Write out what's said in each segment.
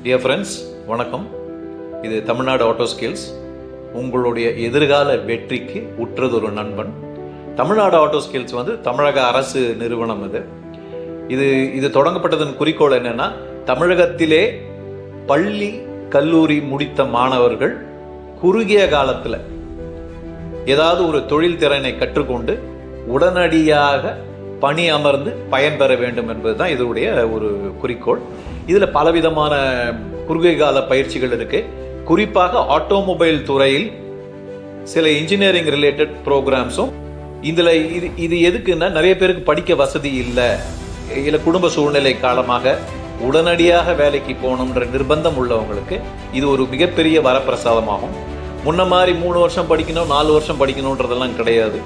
Dear friends, வணக்கம். இது Tamil Nadu auto skills. உங்களுடைய எதிர்கால வெற்றிக்கு உற்றதொரு நண்பன். தமிழ்நாடு ஆட்டோ ஸ்கில்ஸ் தமிழக அரசு நிறுவனம். இது தொடங்கப்பட்டதன் குறிக்கோள் என்னன்னா, தமிழகத்திலே பள்ளி கல்லூரி முடித்த மாணவர்கள் குறுகிய காலத்தில் ஏதாவது ஒரு தொழில் திறனை கற்றுக்கொண்டு உடனடியாக பணி அமர்ந்து பயன்பெற வேண்டும் என்பதுதான் இதனுடைய ஒரு குறிக்கோள். இதில் பலவிதமான குறுகிய கால பயிற்சிகள் இருக்கு. குறிப்பாக ஆட்டோமொபைல் துறையில் சில இன்ஜினியரிங் ரிலேட்டட் ப்ரோக்ராம்ஸும் இதில் இது எதுக்குன்னா, நிறைய பேருக்கு படிக்க வசதி இல்லை, இல்லை குடும்ப சூழ்நிலை காலமாக உடனடியாக வேலைக்கு போகணுன்ற நிர்பந்தம் உள்ளவங்களுக்கு இது ஒரு மிகப்பெரிய வரப்பிரசாதமாகும். முன்ன மாதிரி 3 வருஷம் படிக்கணும், 4 வருஷம் படிக்கணுன்றதெல்லாம் கிடையாது.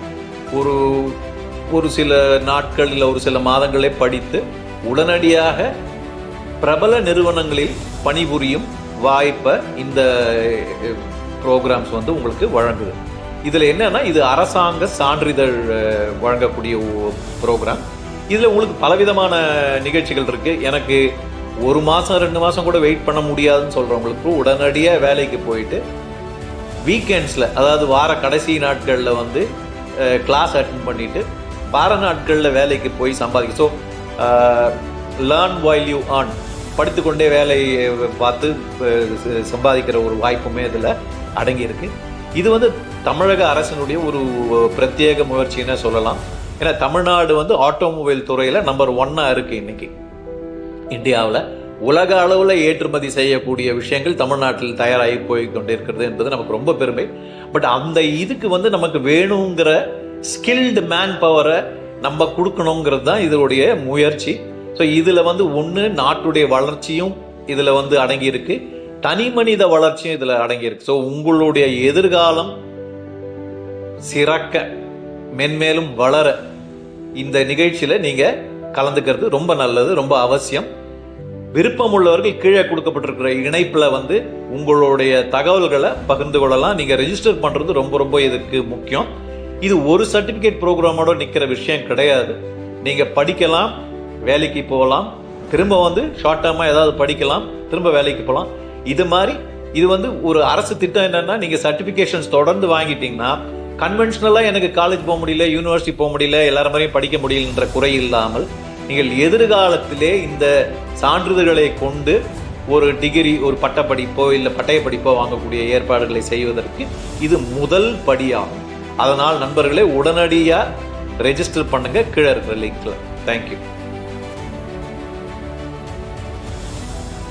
ஒரு சில நாட்கள் இல்லை ஒரு சில மாதங்களே படித்து உடனடியாக பிரபல நிறுவனங்களில் பணிபுரியும் வாய்ப்பை இந்த ப்ரோக்ராம்ஸ் உங்களுக்கு வழங்குது. இதில் என்னன்னா, இது அரசாங்க சான்றிதழ் வழங்கக்கூடிய ப்ரோக்ராம். இதில் உங்களுக்கு பலவிதமான நிகழ்ச்சிகள் இருக்கு. எனக்கு 1 மாதம் 2 மாதம் கூட வெயிட் பண்ண முடியாதுன்னு சொல்றவங்களுக்கு உடனடியாக வேலைக்கு போயிட்டு வீக்கெண்ட்ஸில், அதாவது வார கடைசி நாட்களில் கிளாஸ் அட்டென்ட் பண்ணிட்டு வார நாட்களில் வேலைக்கு போய் சம்பாதிக்க. So learn while you earn, படித்துக்கொண்டே வேலையை பார்த்து சம்பாதிக்கிற ஒரு வாய்ப்புமே இதில் அடங்கியிருக்கு. இது தமிழக அரசினுடைய ஒரு பிரத்யேக முயற்சின்னு சொல்லலாம். ஏன்னா தமிழ்நாடு ஆட்டோமொபைல் துறையில் நம்பர் 1 இருக்கு இன்னைக்கு இந்தியாவில். உலக அளவில் ஏற்றுமதி செய்யக்கூடிய விஷயங்கள் தமிழ்நாட்டில் தயாராகி போய் கொண்டிருக்கிறது என்பது நமக்கு ரொம்ப பெருமை. பட் அந்த இதுக்கு நமக்கு வேணுங்கிற ஸ்கில்டு மேன் பவரை நம்ம கொடுக்கணுங்கிறது தான் இதனுடைய முயற்சி. ஸோ இதில் ஒன்று நாட்டுடைய வளர்ச்சியும் இதில் அடங்கியிருக்கு, தனி மனித வளர்ச்சியும் இதில் அடங்கியிருக்கு. ஸோ உங்களுடைய எதிர்காலம் சிறக்க மென்மேலும் வளர இந்த நிகழ்ச்சியில் நீங்கள் கலந்துக்கிறது ரொம்ப நல்லது, ரொம்ப அவசியம். விருப்பம் உள்ளவர்கள் கீழே கொடுக்கப்பட்டிருக்கிற இணைப்பில் உங்களுடைய தகவல்களை பகிர்ந்து கொள்ளலாம். நீங்கள் ரெஜிஸ்டர் பண்ணுறது ரொம்ப ரொம்ப இதுக்கு முக்கியம். இது ஒரு சர்டிஃபிகேட் ப்ரோக்ராமோட நிற்கிற விஷயம் கிடையாது. நீங்கள் படிக்கலாம், வேலைக்கு போகலாம், திரும்ப ஷார்ட் டேர்மாக ஏதாவது படிக்கலாம், திரும்ப வேலைக்கு போகலாம். இது மாதிரி இது ஒரு அரசு திட்டம். என்னன்னா, நீங்கள் சர்டிஃபிகேஷன்ஸ் தொடர்ந்து வாங்கிட்டீங்கன்னா, கன்வென்ஷனலாக எனக்கு காலேஜ் போக முடியல, யூனிவர்சிட்டி போக முடியல, எல்லாரும் மாதிரியும் படிக்க முடியலன்ற குறை இல்லாமல் நீங்கள் எதிர்காலத்திலே இந்த சான்றிதழ்களை கொண்டு ஒரு டிகிரி, ஒரு பட்டப்படிப்போ இல்லை பட்டய படிப்போ வாங்கக்கூடிய ஏற்பாடுகளை செய்வதற்கு இது முதல் படியாகும். அதனால் நண்பர்களே, உடனடியாக ரெஜிஸ்டர் பண்ணுங்க கீழே இருக்கிற லிங்க்ல. தேங்க்யூ.